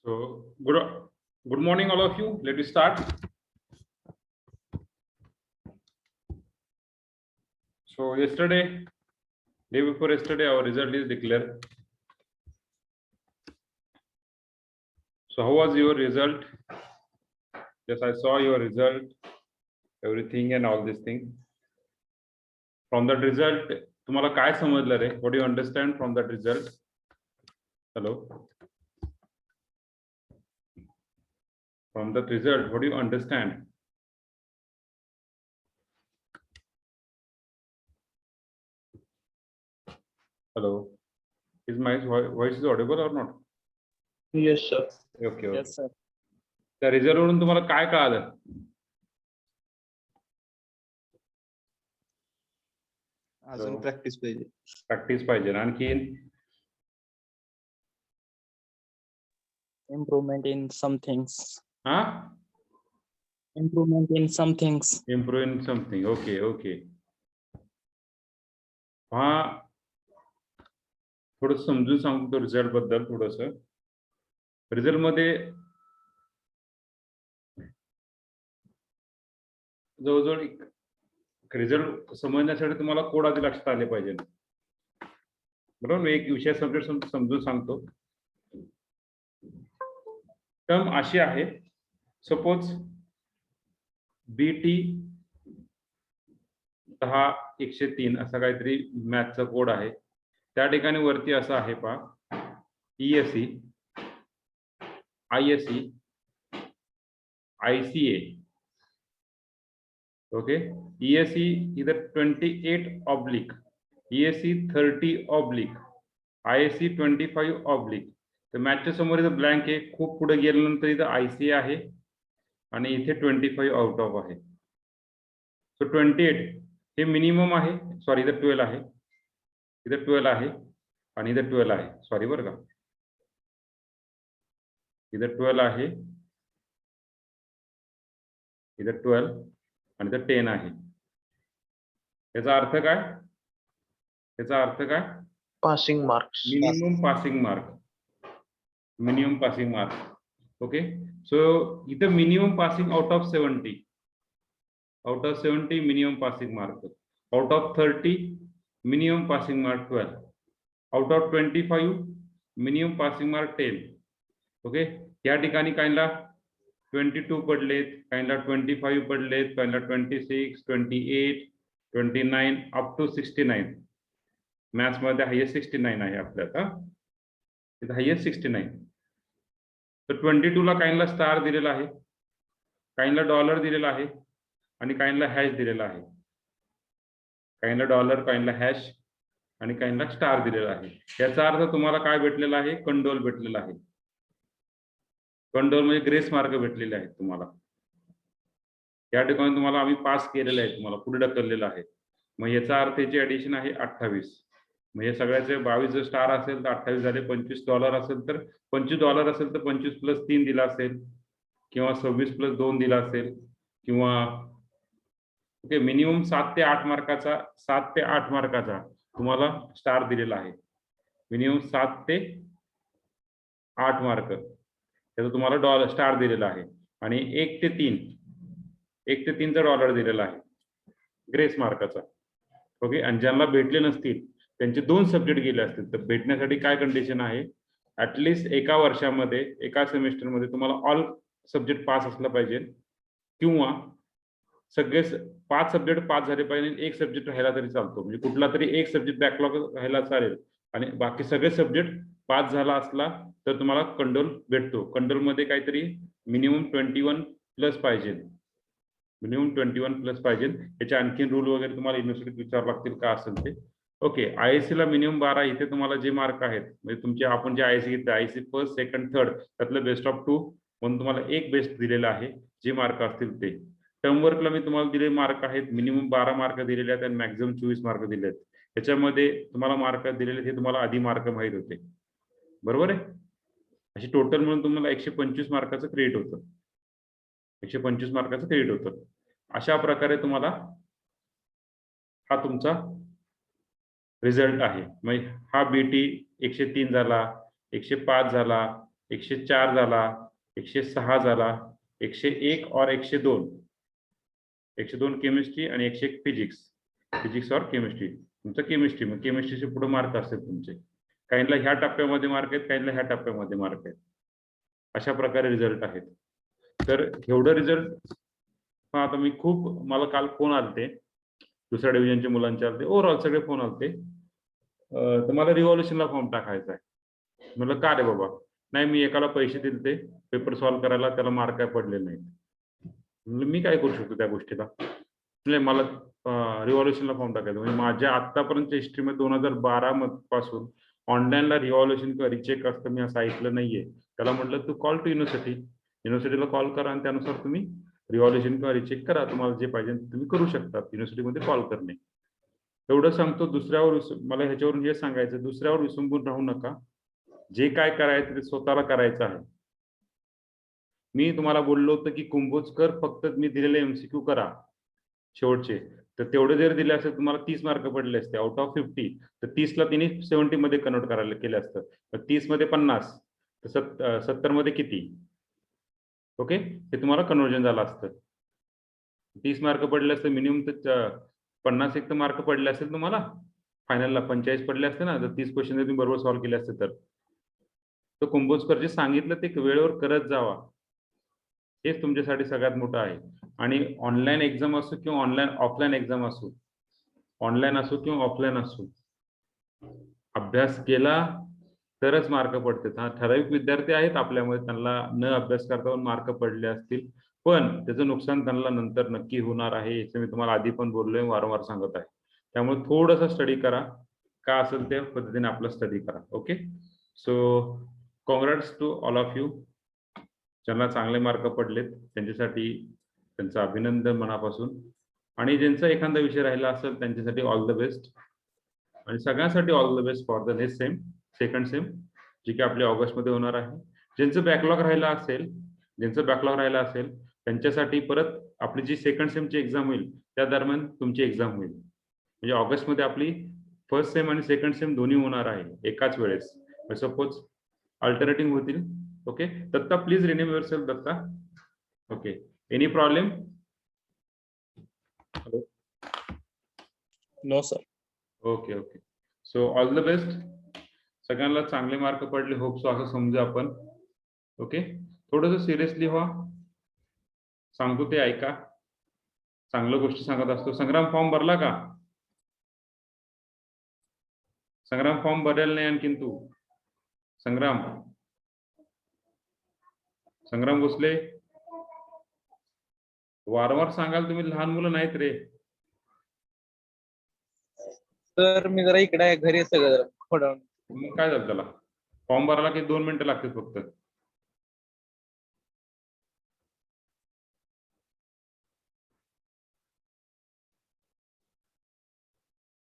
So good morning, all of you. Let us start. So yesterday, day before yesterday, our result is declared. So how was your result? Yes, I saw your result, everything and all these things. From that result, तुम्हाला काय समजलं रे? What do you understand from that result? Hello. From that result, what do you understand? Hello. Is my voice is audible or not? Yes, sir. Okay. Yes, sir. त्या result वरून तुम्हाला काय कळालं? अजून प्रॅक्टिस पाहिजे. प्रॅक्टिस पाहिजे. आणखीन improvement in some things. हा Improvement in some things. Improve in something. Okay. हा थोडं समजून सांगतो रिझल्ट बद्दल. थोडस रिझल्ट मध्ये जवळजवळ एक रिझल्ट समजण्यासाठी तुम्हाला कोड आधी लक्षात आले पाहिजे. बरोबर. एक विषय सब्जेक्ट समजून सांगतो. टर्म अशी आहे. सपोज BT 10-103 असा काहीतरी मॅथचा कोड आहे. त्या ठिकाणी वरती असं आहे पहा, ESE, ISE, ICA. Okay. ESE इधर 28 ESE 30 ISE 25 तर मॅथच्या समोर इथं ब्लँक आहे. खूप पुढे गेल्यानंतर इथं ICA आहे आणि इथे 25 आउट ऑफ आहे. सो 28 हे मिनिमम आहे. सॉरी, इथं 12 आहे, इथं 12 आहे आणि इथं 12 आहे. सॉरी बरं का, इथं 12 आहे, इथं 12 आणि इथं 10 आहे. याचा अर्थ काय? याचा अर्थ काय? Passing marks. Minimum passing mark. Okay. So इथं minimum passing out of 70 minimum passing mark. Out of 30 minimum passing mark 12. Out of 25 minimum passing mark 10. Okay. या ठिकाणी काहींना 22 पडलेत, काहींना 25 पडलेत, काहींना 26, 28, 29 अप टू 69. मॅथ्स मध्ये हायेस्ट 69 आहे आपल्याला. इथं हायेस्ट 69. तर 22 ला काहींना स्टार दिलेला आहे, काहींना डॉलर दिलेला आहे आणि काहींना हॅश दिलेला आहे. काहींना डॉलर, काहींना हॅश आणि काहींना स्टार दिलेला आहे. याचा अर्थ तुम्हाला काय भेटलेला आहे? कंडोल भेटलेला आहे. कंडोल म्हणजे ग्रेस मार्क भेटलेले आहेत तुम्हाला. या ठिकाणी तुम्हाला आम्ही पास केलेलं आहे, तुम्हाला पुढे ढकललेलं आहे. मग याचा अर्थ याची ऍडिशन आहे 28. म्हणजे सगळ्याचे 22 जर स्टार असेल तर 28 झाले. 25 डॉलर असेल तर 25 डॉलर असेल तर 25 प्लस 3 दिला असेल, किंवा 26 प्लस 2 दिला असेल, किंवा ओके मिनिमम 7 ते 8 मार्काचा तुम्हाला स्टार दिलेला आहे. मिनिमम 7 ते 8 मार्क त्याचा तुम्हाला डॉलर स्टार दिलेला आहे. आणि 1 ते 3चा डॉलर दिलेला आहे ग्रेस मार्काचा. ओके. आणि ज्यांना भेटले नसतील त्यांचे 2 सब्जेक्ट गेले असतील तर भेटण्यासाठी काय कंडिशन आहे? ऍटलिस्ट एका वर्षामध्ये, एका सेमिस्टरमध्ये तुम्हाला ऑल सब्जेक्ट पास असला पाहिजे, किंवा सगळे 5 सब्जेक्ट पास झाले पाहिजे. एक सब्जेक्ट राहिला तरी चालतो, म्हणजे कुठला तरी एक सब्जेक्ट बॅकलॉग राहिला चालेल आणि बाकी सगळे सब्जेक्ट पास झाला असला तर तुम्हाला कंडोल भेटतो. कंडोल मध्ये काहीतरी मिनिमम 21 प्लस पाहिजे. मिनिमम 21 प्लस पाहिजे. याचे आणखी रूल वगैरे तुम्हाला युनिव्हर्सिटीत विचारावं लागतील का असेल ते. ओके. IISc ला मिनिमम 12. इथे तुम्हाला जे मार्क आहेत म्हणजे तुमचे, आपण जे IISc घेतले, IISc फर्स्ट, सेकंड, थर्ड त्यातलं बेस्ट ऑफ 2 म्हणून तुम्हाला एक बेस्ट दिलेला आहे. जे मार्क असतील ते. टर्म वर्कला मी तुम्हाला दिलेले मार्क आहेत. मिनिमम 12 मार्क दिलेले आहेत आणि मॅक्झिमम 24 मार्क दिले आहेत. त्याच्यामध्ये तुम्हाला मार्क दिलेले हे तुम्हाला आधी मार्क माहीत होते, बरोबर आहे. अशी टोटल म्हणून तुम्हाला 125 मार्काचं क्रेडिट होतं. 125 मार्काचं क्रेडिट होतं. अशा प्रकारे तुम्हाला हा तुमचा रिझल्ट आहे. म्हणजे हा BT 103 झाला, 105 झाला, 104 झाला, 106 झाला, 101 और 102. 102 केमिस्ट्री आणि 101 फिजिक्स और केमिस्ट्री. तुमचं केमिस्ट्री, मग केमिस्ट्रीचे पुढे मार्क असतील तुमचे. काहींना ह्या टप्प्यामध्ये मार्क आहेत, काहींना ह्या टप्प्यामध्ये मार्क आहेत. अशा प्रकारे रिझल्ट आहेत. तर एवढं रिझल्ट आता मी खूप, मला काल फोन आलते दुसऱ्या डिव्हिजनच्या मुलांचे आलते, ओव्हरऑल सगळे फोन आलते. तर मला रिव्हॉल्युशनला फॉर्म टाकायचा आहे. म्हटलं का रे बाबा? नाही, मी एकाला पैसे दिले पेपर सॉल्व्ह करायला, त्याला मार्क काय पडले नाहीत. म्हणलं मी काय करू शकतो त्या गोष्टीला? नाही, मला रिव्हॉल्युशनला फॉर्म टाकायचा. म्हणजे माझ्या आतापर्यंतच्या हिस्ट्रीमध्ये 2012 पासून ऑनलाईनला रिव्हॉल्युशन किंवा रिचेक असतं मी असं ऐकलं नाहीये. त्याला म्हटलं तू कॉल टू युनिव्हर्सिटीला कॉल करा आणि त्यानुसार तुम्ही रिव्हॉल्युशन किंवा रिचेक करा. तुम्हाला जे पाहिजे तुम्ही करू शकता. युनिव्हर्सिटीमध्ये कॉल करणे, एवढं सांगतो. दुसऱ्यावर मला ह्याच्यावरून हे सांगायचं, दुसऱ्यावर विसंबून राहू नका. जे काय करायचं ते स्वतःला करायचं आहे. मी तुम्हाला बोललो होतं की कुंभोजकर फक्त मी दिलेले MCQ करा शेवटचे, तर तेवढे जर दिले असेल तुम्हाला 30 मार्क पडले असते आउट ऑफ 50. तर 30ला तिने 70 मध्ये कन्वर्ट करायला केलं असतं. तर 30 मध्ये 50, तर 70 मध्ये किती? ओके, हे तुम्हाला कन्वर्जन झालं असतं. 30 मार्क पडले असते मिनिमम, तर 50 एक तर मार्क पडले असेल तुम्हाला. फायनलला 45 पडले असते ना, तर 30 क्वेश्चन तुम्ही बरोबर सॉल्व्ह केले असते. तर कुंभोजकर जे सांगितलं ते वेळेवर करत जावा, हेच तुमच्यासाठी सगळ्यात मोठं आहे. आणि ऑनलाईन एक्झाम असो किंवा ऑफलाईन एक्झाम असो, ऑनलाईन असो किंवा ऑफलाईन असो, अभ्यास केला तरच मार्क पडतात. हा, ठराविक विद्यार्थी आहेत आपल्यामध्ये त्यांना न अभ्यास करता मार्क पडले असतील, पण त्याचं नुकसान त्यांना नंतर नक्की होणार आहे. याचं मी तुम्हाला आधी पण बोललोय, वारंवार सांगत आहे. त्यामुळे थोडंसं स्टडी करा, का असेल त्या पद्धतीने आपलं स्टडी करा. Okay, so congrats to all of you. ज्यांना चांगले मार्क पडलेत त्यांच्यासाठी त्यांचं अभिनंदन मनापासून. आणि ज्यांचा एखादा विषय राहिला असेल त्यांच्यासाठी ऑल द बेस्ट. आणि सगळ्यांसाठी all the best for the next second same, जी की आपली ऑगस्टमध्ये होणार आहे. ज्यांचं बॅकलॉग राहिला असेल त्यांच्यासाठी परत आपली जी सेकंड सेमची एक्झाम होईल त्या दरम्यान तुमची एक्झाम होईल. म्हणजे ऑगस्टमध्ये आपली फर्स्ट सेम आणि सेकंड सेम दोन्ही होणार आहे एकाच वेळेस. सपोज अल्टरनेटिंग होतील. Okay, Datta please rename yourself. Datta, okay, any problem? Hello, No, sir. Okay okay. So all the best. सगळ्यांना चांगले मार्क पडले, होप सो असं समजू आपण. ओके, थोडंसं सिरियसली व्हा, सांगतो ते ऐका. चांगल्या गोष्टी सांगत असतो. संग्राम फॉर्म भरला का? संग्राम फॉर्म भरेल नाही आणखीन तू? संग्राम भोसले, वारंवार सांगाल तुम्ही, लहान मुलं नाहीत रे. तर मी जरा इकडे आहे, घरी सगळं जरा थोडं. मग काय झालं त्याला? फॉर्म भरायला की 2 मिनिटं लागतील फक्त.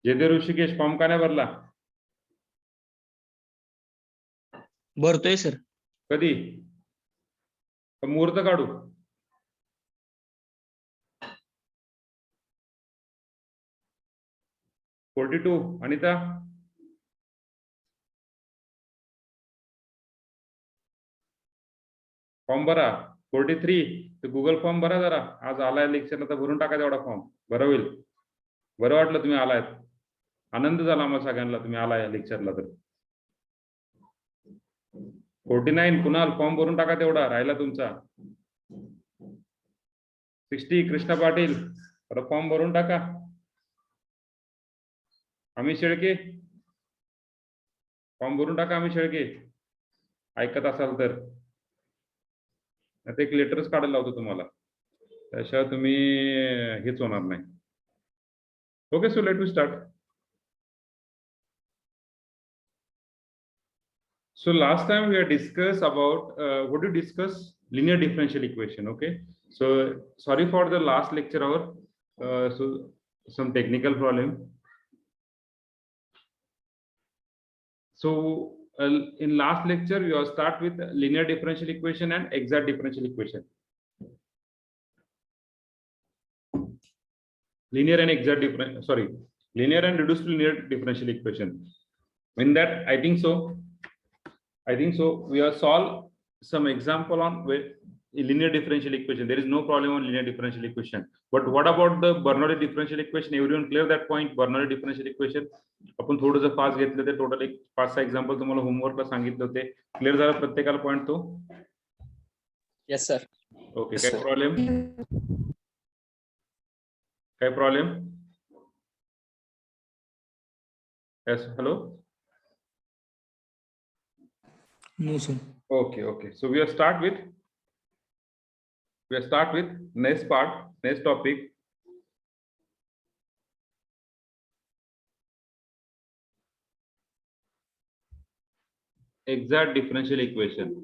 जयदेव ऋषिकेश फॉर्म का नाही भरला? भरतोय सर. कधी? मुहूर्त काढू? $42. अनिता, फॉर्म भरा. 43. तर गुगल फॉर्म भरा जरा. आज आलाय लेक्चरला तर भरून टाका तेवढा फॉर्म. बरं होईल. बरं वाटलं तुम्ही आलायत. आनंद झाला आम्हाला सगळ्यांना तुम्ही आलाय लेक्चरला. तर 49 कुणाल फॉर्म भरून टाका तेवढा राहिला तुमचा. 60 कृष्णा पाटील फॉर्म भरून टाका. अमित शेळके फॉर्म भरून टाका. अमित शेळके ऐकत असाल तर आता एक लेटरच काढायला लावतो तुम्हाला, त्याशिवाय तुम्ही हेच होणार नाही. Okay, so let me start. So last time we had discussed about what to discuss linear differential equation. Okay, so sorry for the last lecture hour, so some technical problem. So in last lecture we will start with linear differential equation and exact differential equation. Linear and reduced to linear differential equation. In that, I think so I think so. We have solved some example on linear differential equation. There is no problem on linear differential equation. But what about the Bernoulli differential equation? Everyone clear that point? Bernoulli differential equation. आपण थोडंसं fast घेतलं ते total एक 5-6 example तुम्हाला होमवर्कला सांगितले होते. Clear झाला प्रत्येकाला पॉइंट तो? Yes sir. ओके. काय प्रॉब्लेम? काय problem? Yes, hello. No, sir. Okay. So we will start with next part, next topic. Exact differential equation.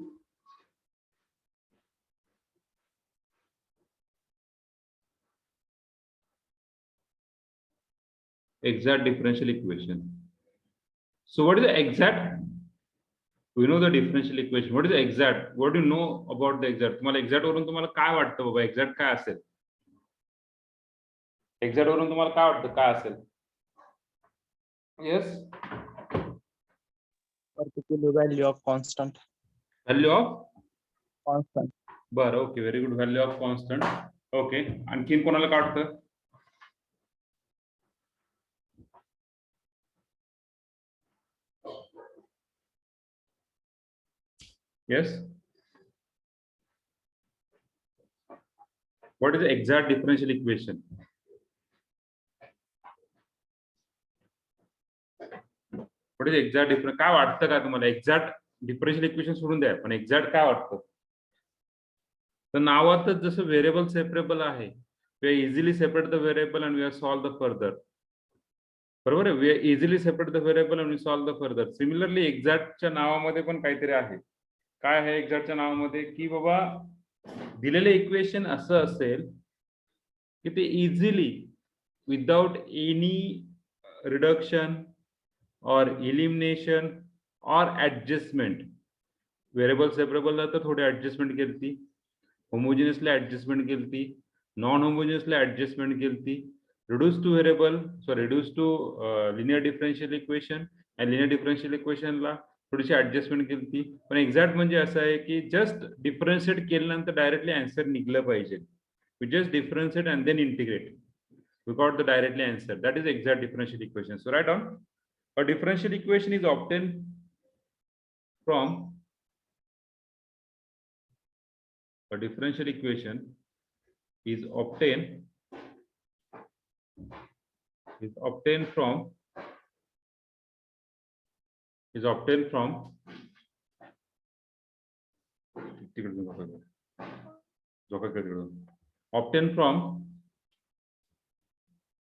Exact differential equation. So what is the exact? We know the differential equation. What is the exact? What do you know about the exact? तुम्हाला exact वरून तुम्हाला काय वाटतं बाबा exact काय असेल? Exact वरून तुम्हाला काय वाटतं काय असेल? Yes. Particular value of constant. Value of Constant. बरं. Okay, very good. Value of constant. Okay. आणखीन कोणाला काय वाटतं? Yes. What is the exact differential equation? What is the exact difference? काय वाटतं का तुम्हाला एक्झॅक्ट डिफरन्शियल इक्वेशन सोडून द्या पण एक्झॅक्ट काय वाटतं? तर नावातच जसं व्हेरिएबल सेपरेबल आहे, we are easily separate the variable and we are solve the further. बरोबर आहे. We are easily separate the variable and we solve the further. Similarly एक्झॅक्टच्या नावामध्ये पण काहीतरी आहे. काय आहे एक्झॅक्टच्या नावामध्ये? की बाबा दिलेले इक्वेशन असं असेल की ते इझिली विदाउट एनी रिडक्शन और एलिमिनेशन और एडजस्टमेंट. व्हेरिएबल सेपरेबल तर थोडी एडजस्टमेंट केली, होमोजिनियसली एडजस्टमेंट केली, नॉन होमोजिनियसली एडजस्टमेंट केली, reduce to variable reduce to linear differential equation आणि लिनियर डिफरन्शियल इक्वेशनला थोडीशी एडजस्टमेंट केली. पण एक्झॅक्ट म्हणजे असं आहे की जस्ट डिफरन्शिएट केल्यानंतर डायरेक्टली आन्सर निघलं पाहिजे. We just differentiate and then integrate. We got the directly answer. That is exact differential equation. So write down. A differential equation is obtained from a differential equation is obtained from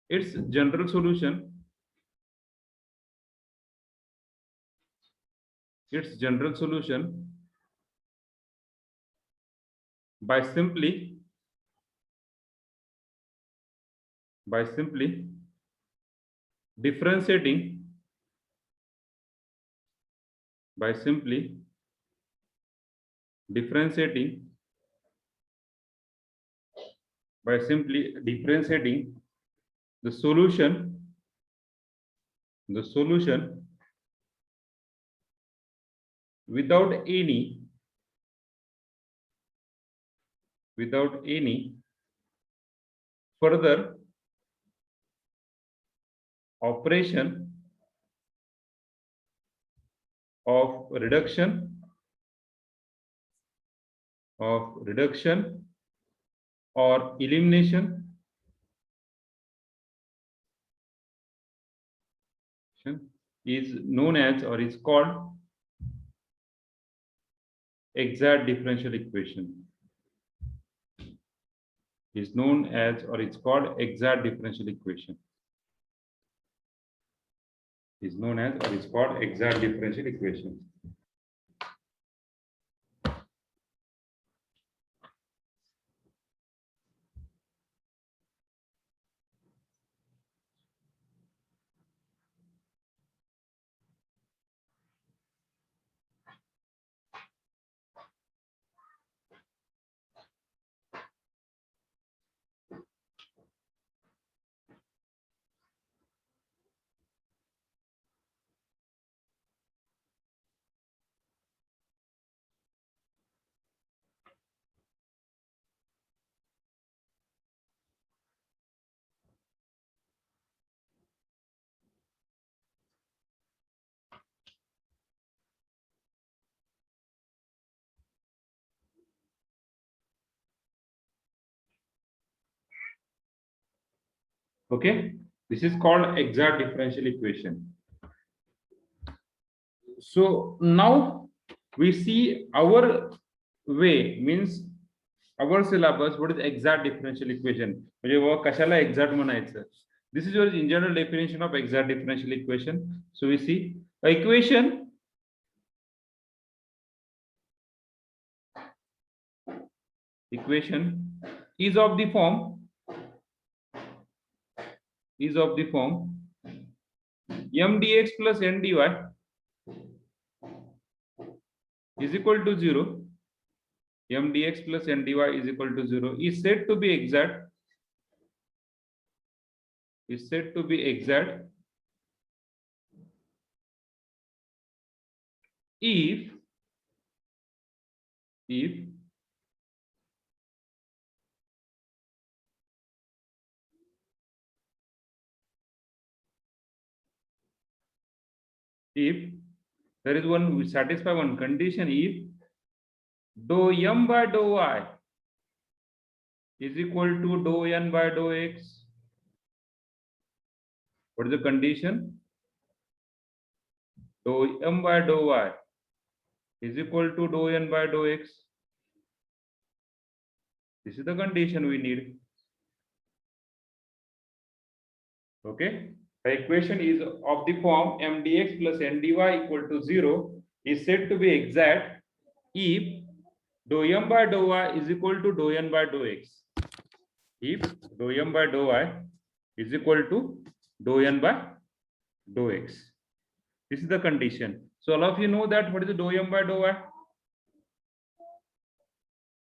its general solution by simply differentiating the solution without any further operation of reduction or elimination is known as or is called exact differential equation. Is known as or it's called exact differential equation. Is known as or it's called exact differential equation. Okay, this is called exact differential equation. So now we see our way, means our syllabus, what is exact differential equation, म्हणजे व कशाला exact म्हणायचं. This is your in general definition of exact differential equation. So we see a equation is of the form m dx plus n dy is equal to 0. M dx plus n dy is equal to 0 is said to be exact, if there is one, we satisfy one condition, if dou m by dou y is equal to dou n by dou x. What is the condition? Dou m by dou y is equal to dou n by dou x. This is the condition we need. Okay, the equation is of the form m dx plus n dy equal to 0 is said to be exact if dou m by dou y is equal to dou n by dou x. If dou m by dou y is equal to dou n by dou x. This is the condition. So all of you know that what is the dou m by dou y?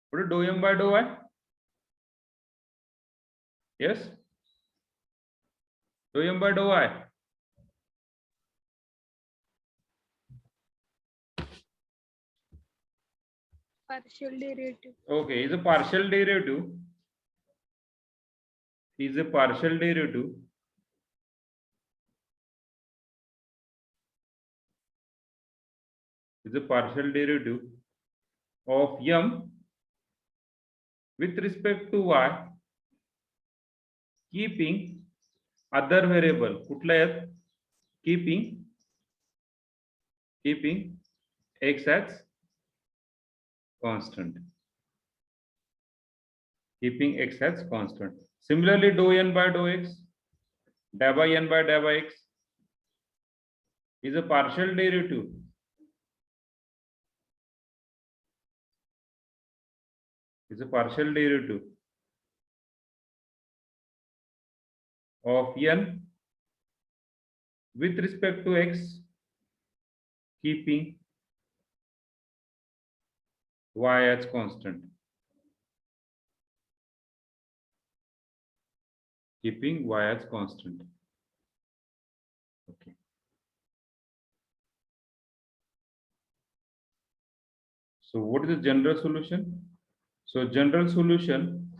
What is dou m by dou y? Yes? Dou m by dou y. Partial derivative. Okay, is a partial derivative. Is a partial derivative of m with respect to y, keeping other variable. कुठला आहेत? keeping x as constant. Keeping x as constant. Similarly, dou n by dou x, da by n by da by x is a partial derivative of n with respect to x, keeping y as constant. Keeping y as constant. Okay. So what is the general solution? So general solution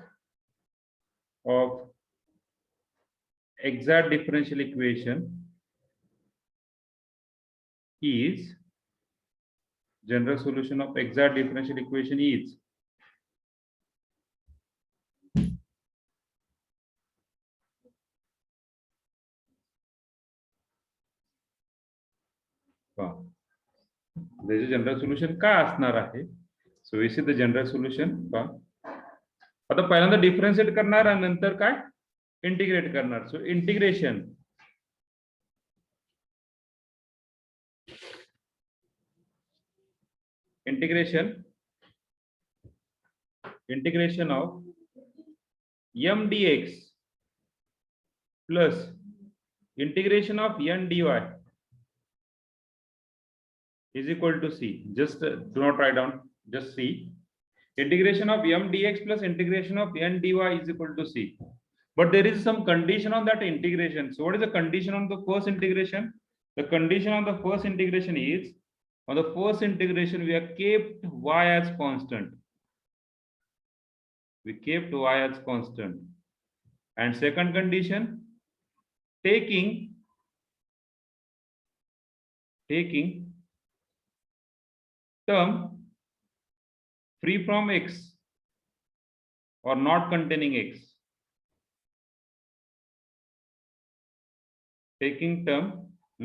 of exact differential equation is त्याचे general solution काय असणार आहे? So we see the general solution. आता पहिल्यांदा differentiate करणार आणि नंतर काय इंटिग्रेट करणार. So integration of m dx plus integration of n dy is equal to c. Just do not write down, just c. Integration of m dx plus integration of n dy is equal to c. But there is some condition on that integration. So what is the condition on the first integration? The condition on the first integration is, on the first integration we have kept y as constant. We kept y as constant. And second condition, taking term free from x or not containing x. Taking term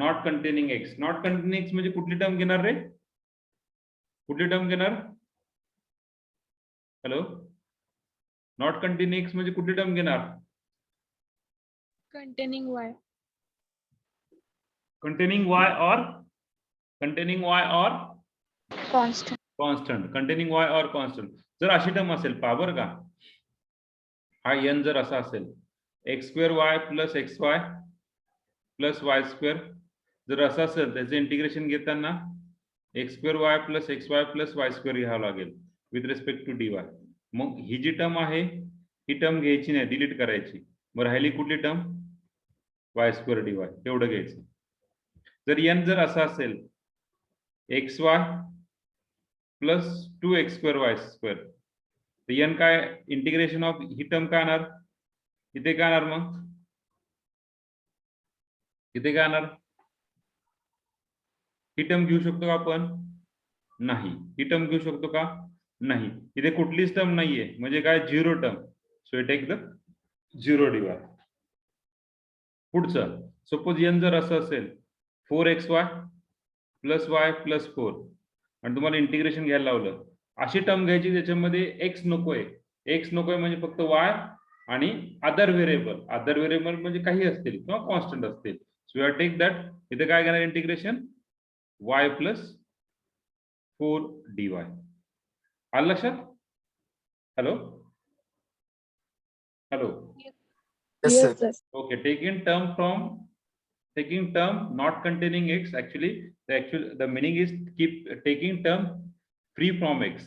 not containing x. Not containing x म्हणजे कुठली term घेणार रे? कुठली term घेणार? Hello, not containing x म्हणजे कुठली term घेणार? containing y. Containing वाय और कंटेनिंग वाय और Constant. कॉन्स्टंट. कंटेनिंग वाय और कॉन्स्टंट. जर अशी टर्म असेल पहा बरं का, हा n जर असा असेल x square y plus x y plus y square, जर असं असेल त्याचे इंटिग्रेशन घेताना x square y plus x y plus y square घ्यावं लागेल with respect to d y. मग ही जी टर्म आहे ही टर्म घ्यायची नाही, डिलीट करायची. मग राहिली कुठली टर्म? वाय स्क्वेअर डी वाय, तेवढं घ्यायचं. जर n जर असा असेल x y plus 2x square वाय स्क्वेअर, तर n काय इंटिग्रेशन ऑफ ही टर्म काय येणार? इथे काय येणार? मग इथे काय येणार? ही टर्म घेऊ शकतो का आपण? नाही. ही टर्म घेऊ शकतो का? नाही. इथे कुठलीच टर्म नाहीये म्हणजे काय? Zero term. So it take the zero d y. पुढचं सपोज n जर असं असेल 4xy प्लस वाय प्लस 4 आणि तुम्हाला इंटिग्रेशन घ्यायला लावलं, अशी टर्म घ्यायची ज्याच्यामध्ये एक्स नकोय. एक्स नकोय म्हणजे फक्त वाय आणि अदर व्हेरिएबल. अदर व्हेरिएबल म्हणजे काही असतील किंवा कॉन्स्टंट असतील. So you take that. इथे काय घेणार इंटिग्रेशन? y plus 4 dy. आलं लक्षात? Hello hello. Yes, sir. sir. Okay, taking term not containing x, actually the meaning is keep taking term free from x.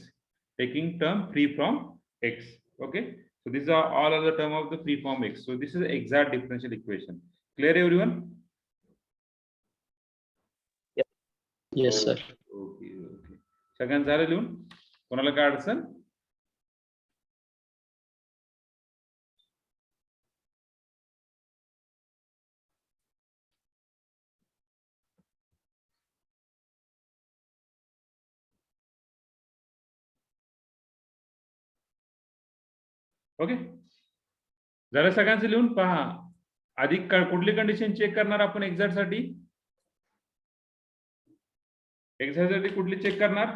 Taking term free from x. Okay, so these are all other term of the free from x. So this is exact differential equation. Clear everyone? Yes, sir. Okay, okay. सगळ्यांना झालं लिहून? कोणाला काय अडचण? Okay, झालं सगळ्यांचं लिहून? पहा, आधी कुठली कंडिशन चेक करणार आपण एक्झॅक्ट साठी? एक्झॅक्ट साठी कुठली चेक करणार?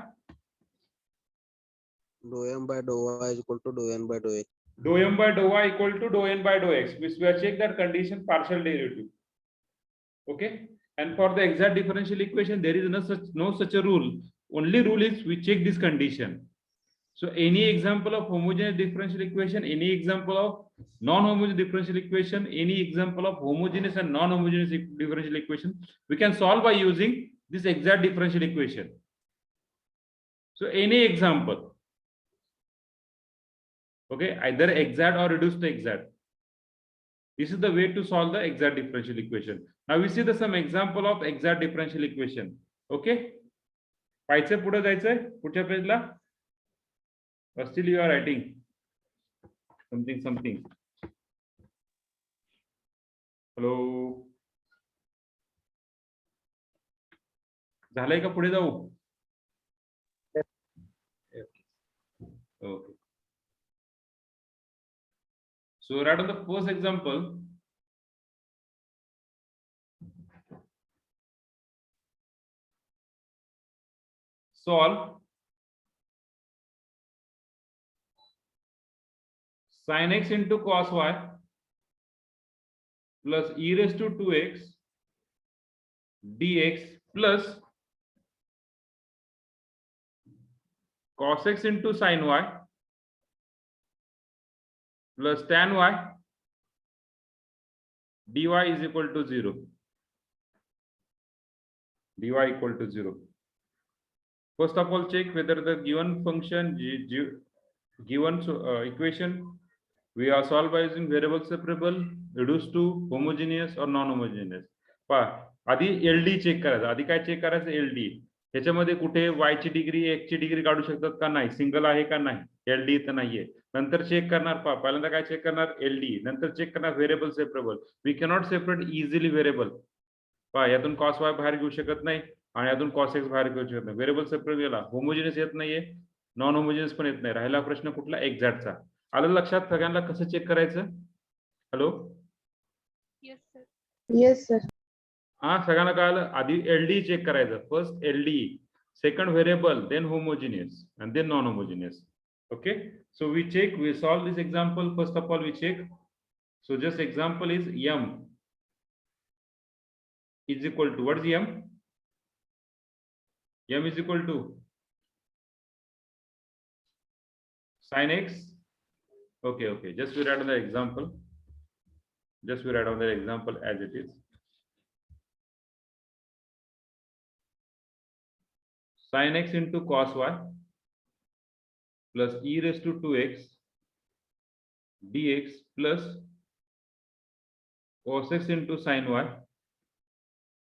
dou m by dou y is equal to dou n by dou x. Dou m by dou y equal to dou n by dou x. We have checked that condition partial derivative. Okay, and for the exact differential equation there is no such a rule. Only rule is we check this condition. So any example of homogeneous differential equation, any example of non-homogeneous differential equation, any example of homogeneous and non-homogeneous differential equation, we can solve by using this exact differential equation. So any example, okay, either exact or reduced to exact. This is the way to solve the exact differential equation. Now we see some example of exact differential equation. Okay, पाहायचं पुढे जायचंय पुढच्या पेजला. Still you are writing something. Hello, झालंय का? पुढे जाऊ? Okay. So right on the first example, solve sin x into cos y plus e raised to 2x dx plus cos x into sin y plus tan y dy is equal to 0. dy equal to 0. First of all, check whether the given function given equation we are solved by using variable separable, reduced to homogeneous or non-homogeneous. पहा, आधी LD check करायचं. आधी काय check करायचं? LD. ह्याच्यामध्ये कुठे y ची degree x ची डिग्री काढू शकतात का? नाही. सिंगल आहे का? नाही. LD तर नाहीये. नंतर चेक करणार. पहा, पहिल्यांदा काय चेक करणार? LD. नंतर चेक करणार variable separable. We cannot separate easily variable. पहा, यातून cos y बाहेर घेऊ शकत नाही आणि यातून cos x बाहेर घेऊ शकत नाही. व्हेरिएबल सेपरेट गेला. होमोजेनियस येत नाहीये, नॉन होमोजेनियस पण येत नाही. राहिला प्रश्न कुठला? एक्झॅक्टचा. आलं लक्षात सगळ्यांना कसं चेक करायचं? Hello, Yes, sir. Yes, sir. हा सगळ्यांना कळालं. आधी एलडी चेक करायचं. First LD, second variable, then homogeneous and then non homogeneous. Okay, so we check, we solve this example. First of all we check, so just example is m is equal to, what is m? M is equal to sin x. Okay, just we write on the example, just we write on the example as it is. Sin x into cos y plus e raised to 2x dx plus cos x into sin y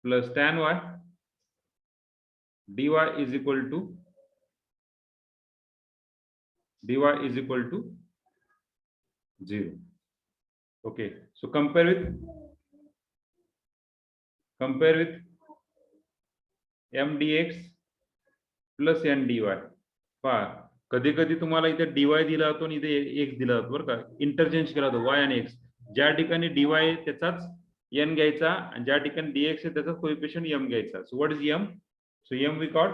plus tan y dy is equal to 0. Okay, so compare with m dx plus n dy. पहा, कधी कधी तुम्हाला इथे dy दिला होतो आणि इथे x दिला होतो बरं का, इंटरचेंज केला होतो y आणि x. ज्या ठिकाणी dy त्याचाच n घ्यायचा आणि ज्या ठिकाणी dx आहे त्याचा कोएफिशिएंट m घ्यायचा. So what is m? So m we got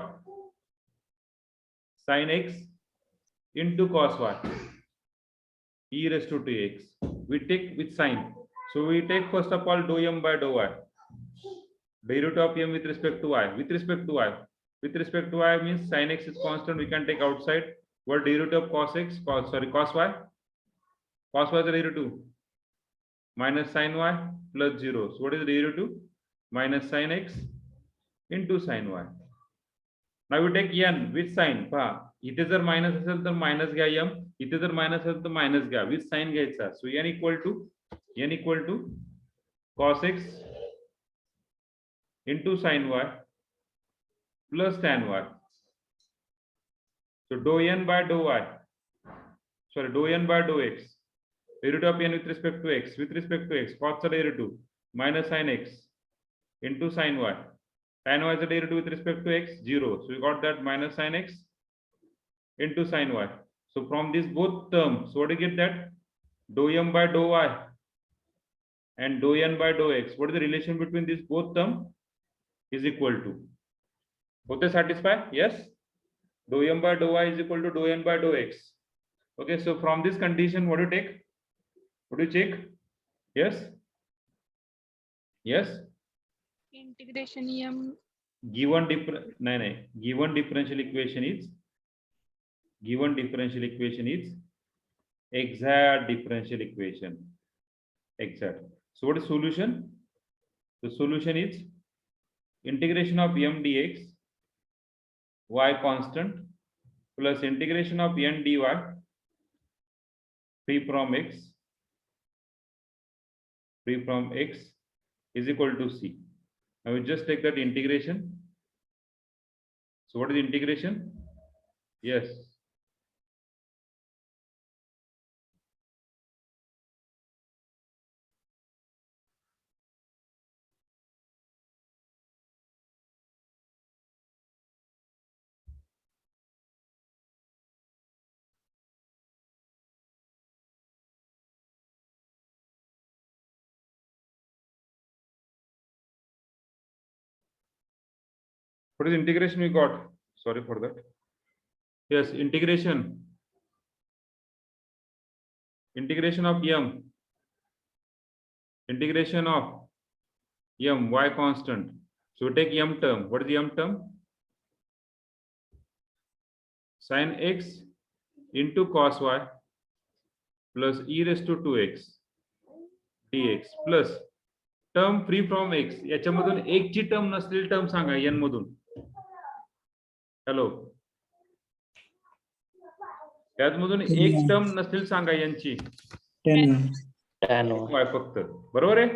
sin x into cos y e raised to 2x. We take with sin. So we take first of all dou m by dou y. Derivative of m with respect to y. With respect to y. With respect to y means sin x is constant. We can take outside. What derivative of cos x? Cos y. Cos y is the derivative. Minus sin y plus 0. So what is the derivative? Minus sin x into sin y. Now we take n with sign. पहा, इथे जर minus असेल तर minus घ्या m, इथे जर minus असेल तर मायनस घ्या, विथ साइन घ्यायचा. So n equal to cos x into sin y plus tan y. So dou n by dou y, sorry, dou n by dou x, derivative of n with respect to x, cos the derivative minus sin x into sin y. Tan y is the derivative with respect to x, 0. So we got that minus sin x into sin y. So from this both terms, so what do you get that? Dou m by dou y and dou n by dou x. What is the relation between these both terms? Is equal to. Both are satisfied? Yes. Dou m by dou y is equal to dou n by dou x. Okay. So from this condition, what do you take? What do you check? Yes. Yes. Integration m. Given differential equation is exact differential equation. Exact. So what is solution? The solution is integration of m dx, y constant, plus integration of n dy free from x is equal to c. Now we just take that integration. So what is integration? Yes. What is integration we got? Sorry for that. Yes, integration of m, y constant. So we take m term. What is the m term? Sin x into cos y plus e raised to 2x dx plus term free from x. याच्यामधून एक ची term नसलेली term सांगा n मधून. Hello, त्यातमधून एक term नसलेली सांगा यांची. tan y फक्त. बरोबर आहे.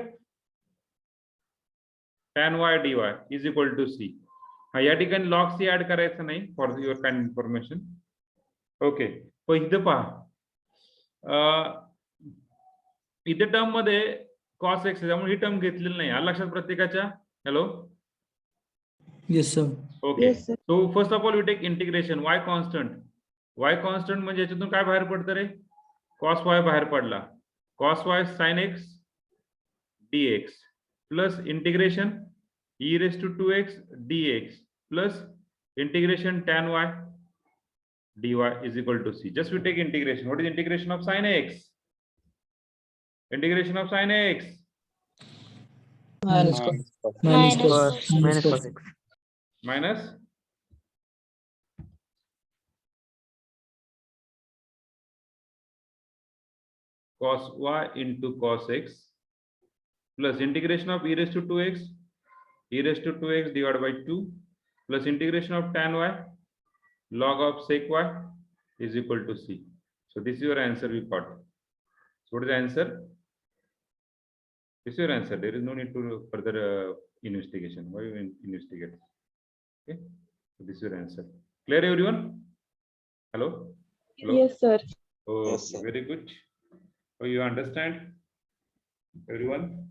tan y dy is equal to c. हा, या ठिकाणी log c ऍड करायचं नाही for your kind information. Okay, पण इथं पहा, इथे टर्म मध्ये cos x त्यामुळे ही टर्म घेतलेली नाही. आलं लक्षात प्रत्येकाच्या? Hello. Yes, sir. Okay. Yes, sir. So first of all we take integration y constant म्हणजे याच्यातून काय बाहेर पडतं रे? cos y बाहेर पडला. cos y sin x dx plus integration e raised to 2x dx plus integration tan y dy is equal to c. Just we take integration. What is integration of sin x? Integration of sin x Minus cos. Minus Minus minus cos. cos x. minus cos y into cos x plus integration of e raised to 2x divided by 2 plus integration of tan y log of sec y is equal to c. So this is your answer we got. So what is the answer? This is your answer. There is no need to further investigation. Why you investigate? Okay. So this is your answer. Clear everyone? Hello? Hello? Yes, sir. Oh, Yes, sir. very good. So you understand everyone?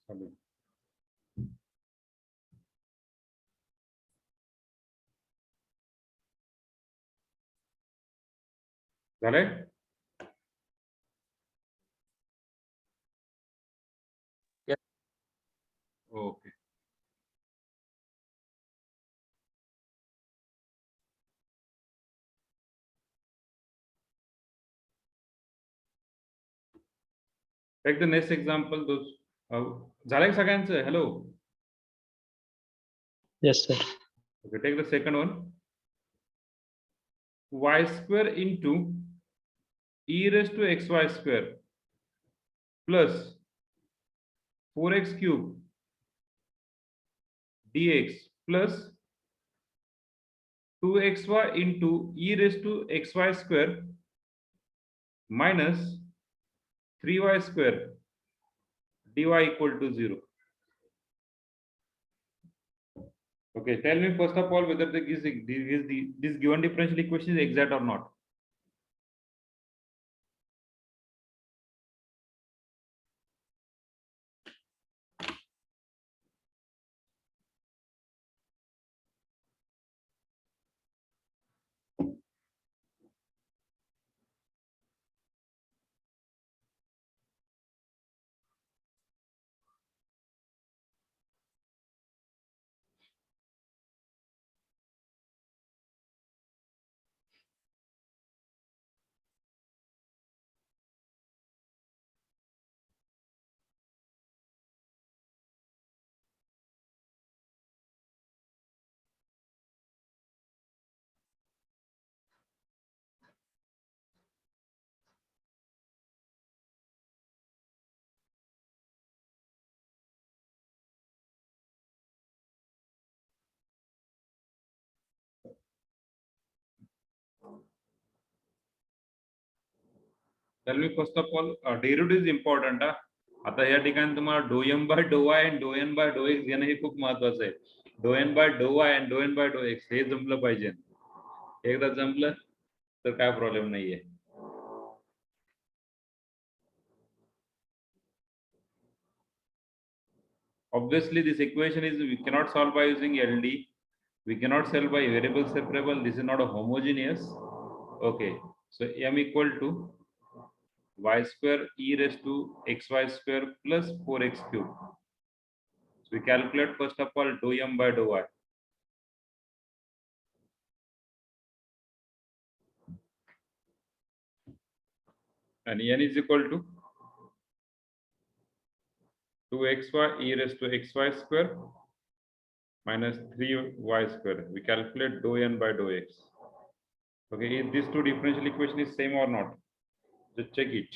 चालेल. झालंय? Yes. Okay. Take the next example. Those झालंय सगळ्यांचं? Hello. Yes, sir. Okay, take the second one. Y square into e raised to xy square plus 4x cube dx plus 2xy into e raised to xy square minus 3y square dy equal to 0. Okay, tell me first of all whether this given differential equation is exact or not. Tell me first of all, derivative is important. आता या ठिकाणी तुम्हाला डो M by डो y आणि डो N by डो x घेणं हे खूप महत्वाचं आहे. डो एन बाय डो वाय आणि डो एन बाय डो एक्स हे जमलं पाहिजे. एकदा जमलं तर काय प्रॉब्लेम नाहीये. Obviously, this equation is we cannot solve by using LD. We cannot solve by variable separable. This is not a homogeneous. Okay, so m equal to y square e raised to xy square plus 4x cube. So we calculate first of all dou m by dou y. And n is equal to 2xy e raised to xy square minus 3y square. We calculate dou n by dou x. Okay, if these two differential equation is same or not, just check it.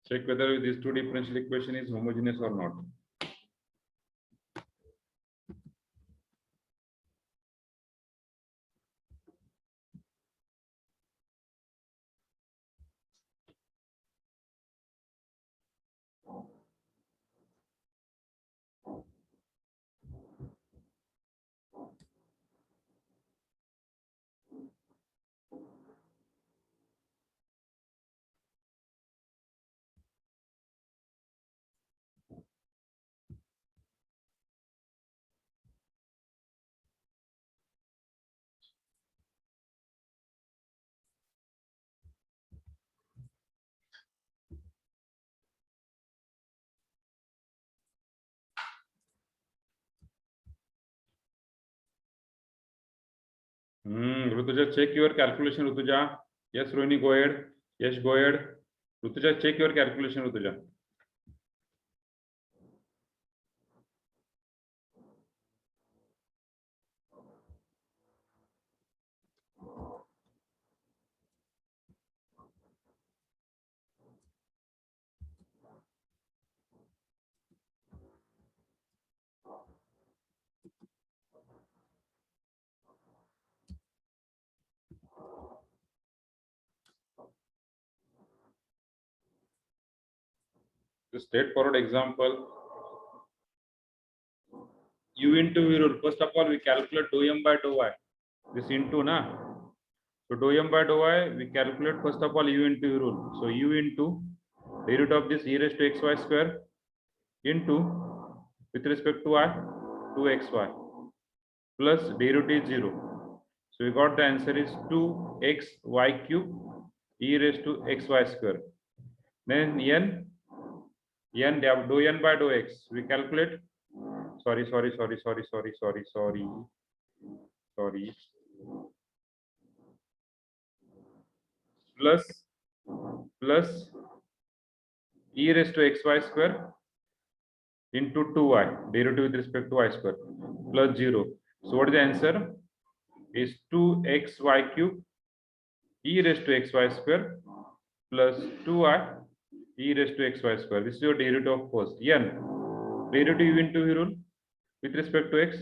Check whether these two differential equation is homogeneous or not. Rutuja, check your calculation, Rutuja. Yes, Rohini, go ahead. Yes, go ahead. Rutuja, check your calculation, Rutuja. The straightforward example, u into v rule. First of all, we calculate dou m by dou y. This into na. So dou m by dou y, we calculate first of all u into v rule. So u into derivative of this e raised to xy square into with respect to y 2xy plus derivative is 0. So we got the answer is 2xy cube e raised to xy square. Then n dou n by dou x. We calculate. Sorry. sorry, plus e raised to xy square into 2y, derivative with respect to y square, plus 0. So what is the answer? Is 2xy cube e raised to xy square plus 2y e raised to xy square. This is your derivative of first. N, derivative into rule with respect to x.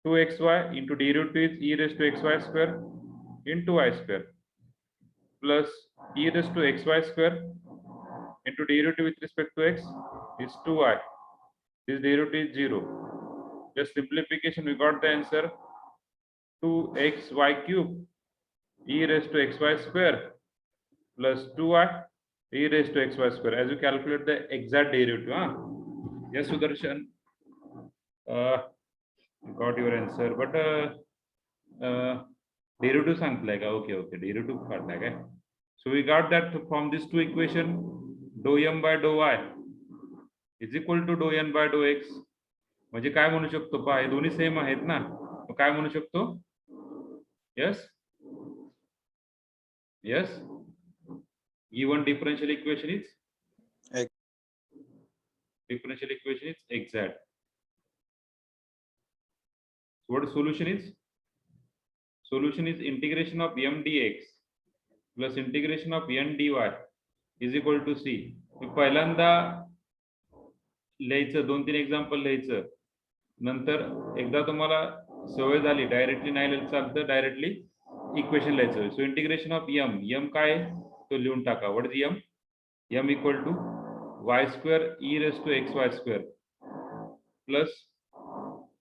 2xy into derivative is e raised to xy square into y square plus e raised to xy square into derivative with respect to x is 2y. This derivative is 0. Just simplification, we got the answer 2xy cube e raised to xy square plus 2y e raised to xy square. As you calculate the exact derivative, huh? Yes, Sudarshan, got your answer, but derivative सांगतलाय का? Okay, derivative काढलाय काय? So we got that from these two equation, dou m by dou y is equal to dou n by dou x. म्हणजे काय म्हणू शकतो पहा, हे दोन्ही same आहेत ना, मग काय म्हणू शकतो? Yes, given differential equation is exact. So what the solution is? Solution is integration of m dx plus integration of n dy is equal to c. पहिल्यांदा लिहायचं, 2-3 एक्झाम्पल लिहायचं, नंतर एकदा तुम्हाला सवय झाली डायरेक्टली नाही लिहायचं चालतं, डायरेक्टली इक्वेशन लिहायचं. सो इंटिग्रेशन ऑफ m काय तो लिहून टाका. What is m equal to y square e raise to xy square plus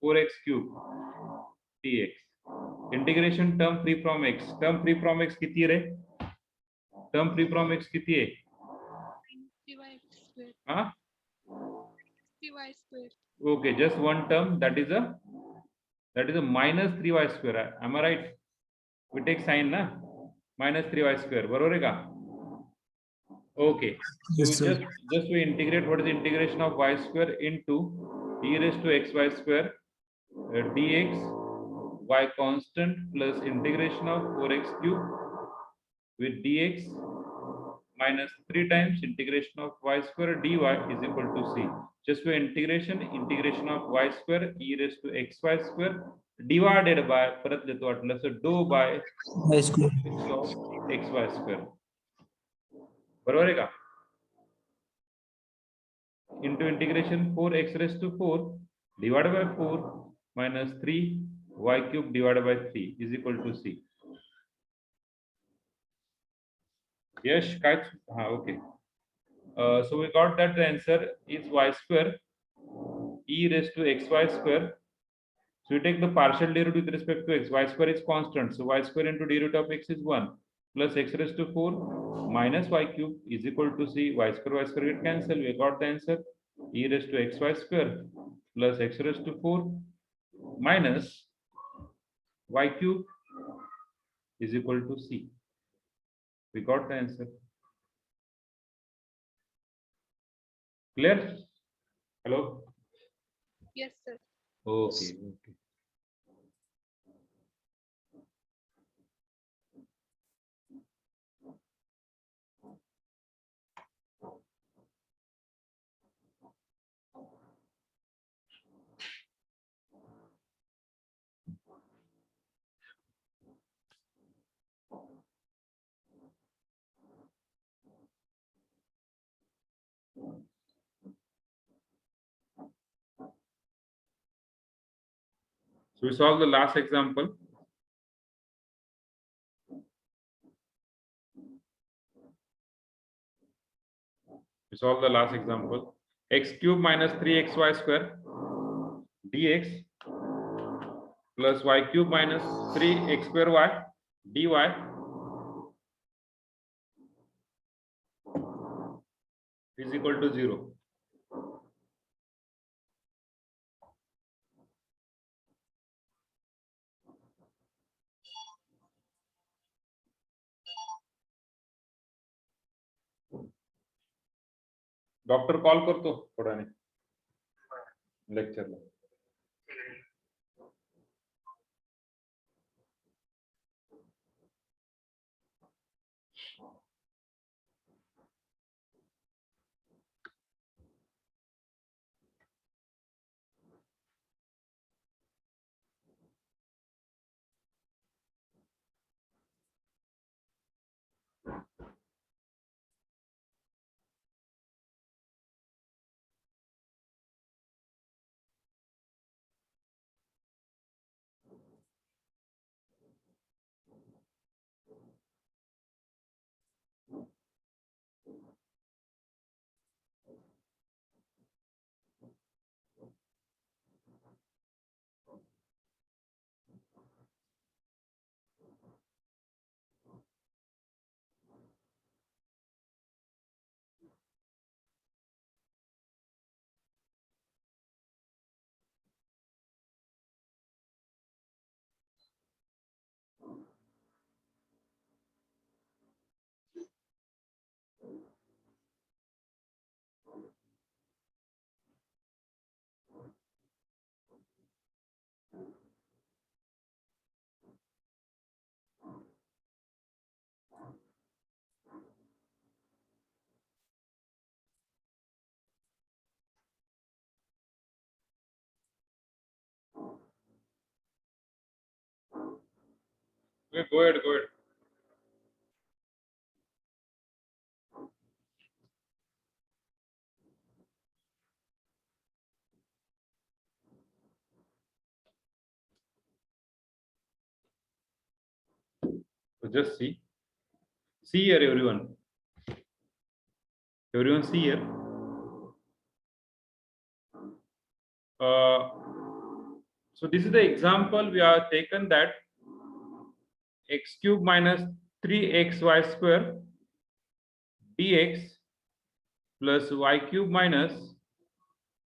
4x cube dx. Integration term free from x. Term free from x किती रे? टर्म फ्री फ्रॉम x किती आहे? 3y square. हाँ 3y square. okay, just one term, that is a minus 3y square. Am I right? We take sign na, minus 3y square, बरोबर है का? Okay, Yes, so sir. just we integrate. What is the integration of y square into e raised to xy square dx y constant plus integration of 4x cube with dx minus 3 times integration of y square dy is equal to c. Just for integration of y square e raised to xy square divided by परत लेतो वाटलं so dou by Y square. xy square. बरोबर आहे का? Into integration 4x raised to 4 divided by 4 minus 3 y cube divided by 3 is equal to c. Yes, guys. Okay. So we got that the answer is y square e raised to xy square. So we take the partial derivative with respect to x. Y square is constant, so y square into derivative of x is 1 plus x raised to 4 minus y cube is equal to c. Y square get cancel. We got the answer e raised to xy square plus x raised to 4 minus y cube is equal to c. We got the answer. Clear? Hello? Yes, sir. Okay. So we solve the last example. We solve the last example. X cube minus 3xy square dx plus y cube minus 3x square y dy is equal to 0. Doctor call करतो थोड्याने लेक्चरला. Okay, go ahead, go ahead. So just see here, everyone. Everyone see here. So this is the example we have taken, that x cube minus 3xy square dx plus y cube minus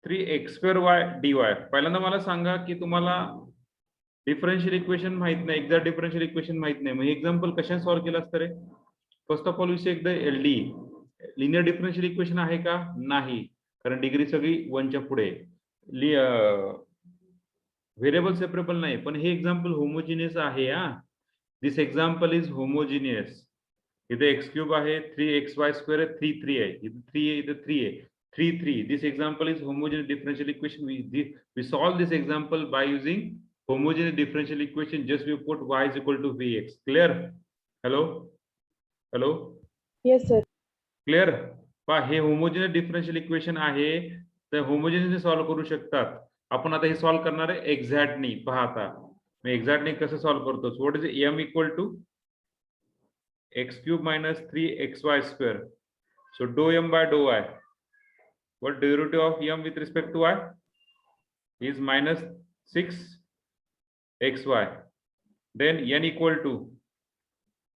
3x square y dy. पहिल्यांदा मला सांगा की तुम्हाला differential equation माहित नाही, exact differential equation माहित नाही, मग हे example कशा solve केलं असतं रे? फर्स्ट ऑफ ऑल विषय एकदा एलडी लिनियर डिफरन्शियल इक्वेशन आहे का? नाही, कारण डिग्री सगळी 1 च्या पुढे. व्हेरिएबल सेपरेबल नाही, पण हे एक्झाम्पल होमोजिनियस आहे. This example is homogeneous. इथे x क्यूब आहे, 3xy स्क्वेअर आहे, 3 3 आहे, इथे 3 आहे, इथे 3 आहे, 3 3. This example is homogeneous differential equation. we solve this example by using homogeneous differential equation. Just we put y is equal to vx. Clear? Hello? Yes, sir. Clear? पहा, हे homogeneous differential equation आहे, तर homogeneous solve करू शकतात. आपण आता हे solve करणार आहे exactly. पहा आता मी एक्झॅक्टली कसं सॉल्व्ह करतो. What is m equal to x cube minus 3xy square. So dou m by dou y. What derivative of m with respect to y is minus 6xy. Then n equal to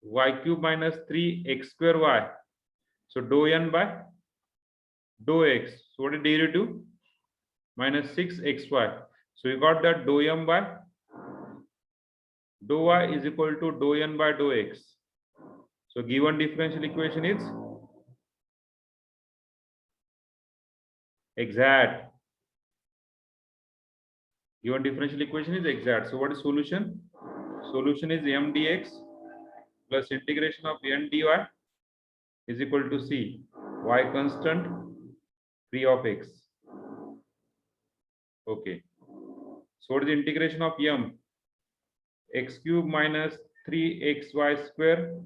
y cube minus 3x square y. So dou n by dou x. So what is derivative? Minus 6xy. So you got that dou m by dou y is equal to dou n by dou x. So given differential equation is exact. Given differential equation is exact. So what is solution? Solution is m dx plus integration of n dy is equal to c. Y constant, free of x. Okay. So what is the integration of m? X cube minus 3xy square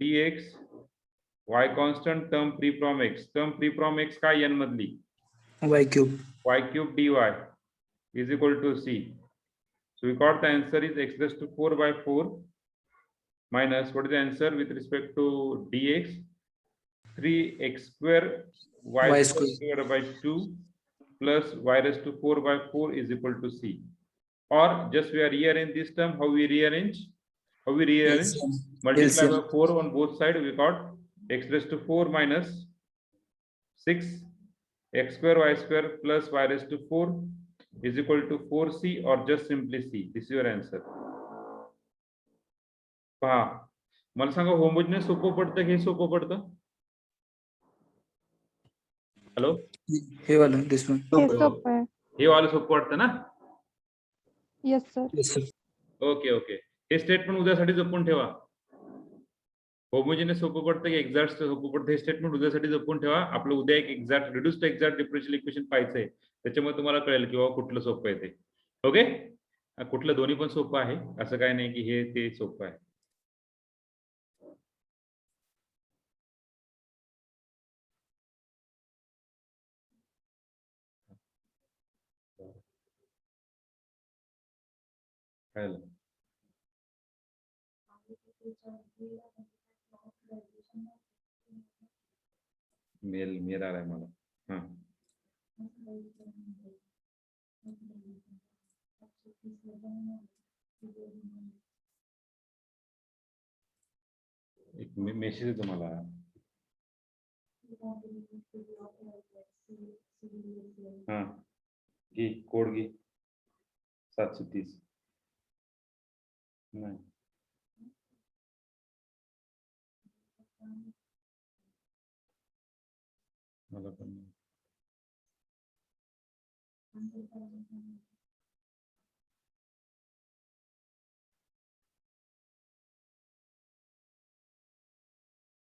dx, y constant, term free from x. Term free from x का n मधली y cube dy is equal to c. So we got the answer is x raised to 4 by 4 minus, what is the answer with respect to dx? 3x square y square divided by 2 plus y raised to 4 by 4 is equal to c. Or just we are rearrange this term. How we rearrange? Multiply by 4 on both sides. We got x raised to 4 minus 6 x square y square plus y raised to 4 is equal to 4c, or just simply c. This is your answer. पहा, मला सांगा homogeneous सोपं पडतं हे सोपं पडतं? Hello, हे वाला this one. हे वाला सोपं वाटतं ना? Yes, sir. Yes, sir. Okay okay. हे स्टेटमेंट उद्यासाठी जपून ठेवा. होमोजिनियस सोपं पडतं की एक्झॅक्ट सोपं पडतं हे स्टेटमेंट उद्यासाठी जपून ठेवा. आपलं उद्या एक exact reduce to exact differential equation पाहायचंय, त्याच्यामुळे तुम्हाला कळेल की बाबा कुठलं सोपं आहे ते. ओके, कुठलं दोन्ही पण सोपं आहे, असं काय नाही की हे ते सोपं आहे. कळलं? मेल आलाय मला. हा, एक मेसेज येतो मला. हा, घे कोड घे 730. नाही, मला पण नाही.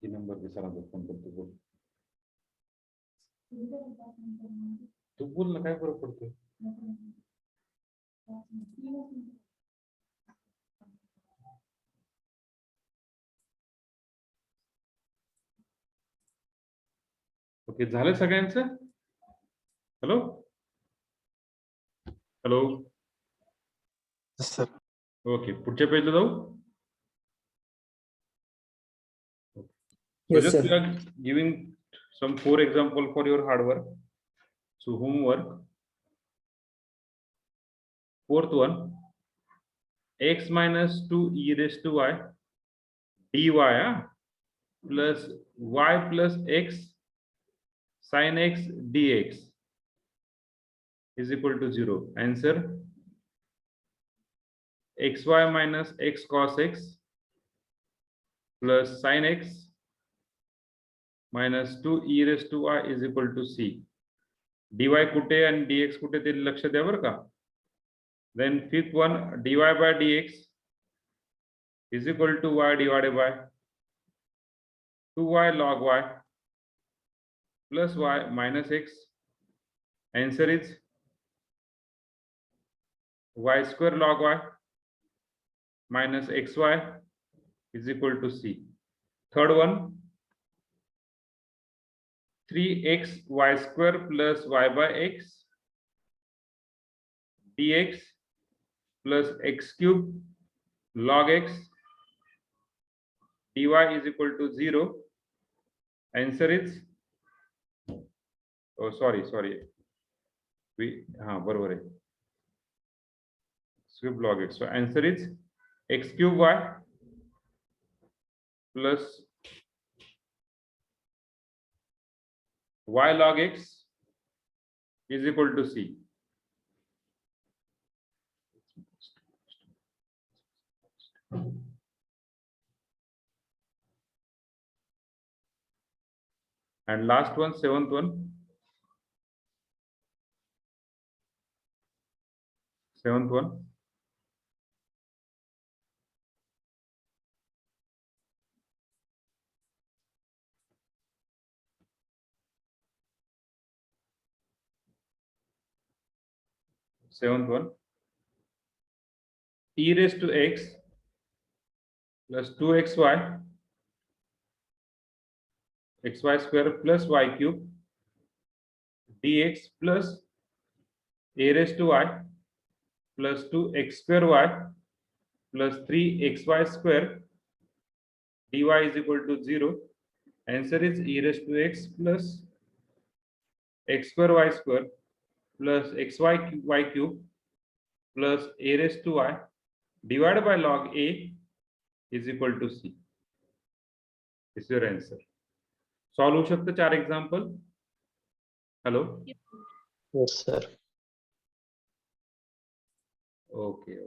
ही नंबर दे, सरांचा फोन करतो, बोल. तू बोल ना, काय फरक पडतो? ओके, झालं सगळ्यांचं? Hello hello. सर. ओके, पुढच्या पेजला जाऊ. So Yes, just sir. we are giving some 4 example for your hard work. So homework. Fourth one, x minus 2 e raised to y dy plus y plus x sin x dx is equal to 0. Answer xy minus x cos x plus sin x minus 2 e raised to y is equal to c. dy कुठे आणि dx कुठे ते लक्ष द्या बरं का. Then fifth one, dy by dx is equal to y divided by 2y log y plus y minus x. Answer is y square log y minus xy is equal to c. Third one, 3x y square plus y by x dx plus x cube log x dy is equal to 0. Answer is, oh sorry, बरोबर आहे, cube log x. So answer is x cube y plus y log x is equal to c. And last one, seventh one. Seventh one. Seventh one. E raised to x plus 2xy xy square plus y cube dx plus a raised to y plus 2x square y plus 3xy square dy is equal to 0. Answer is e raised to x plus x square y square plus xy y cube plus a raised to y divided by log a is equal to c. This is your answer. Solve होऊ शकतं 4 example. Hello. Yes, sir. Okay.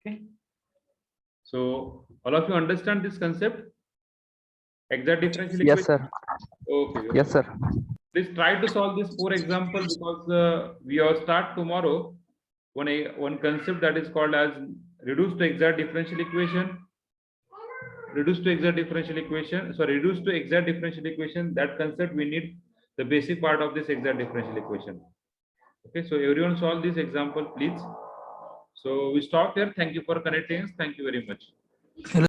Okay. So all of you understand this concept? Exact differential Yes, equation? sir. Okay. Yes, sir. Please try to solve this 4 example because we will start tomorrow one concept that is called as reduced to exact differential equation. Reduced to exact differential equation. So reduced to exact differential equation. That concept we need the basic part of this exact differential equation. Okay. So everyone solve this example, please. So we stop here. Thank you for connecting us. Thank you very much.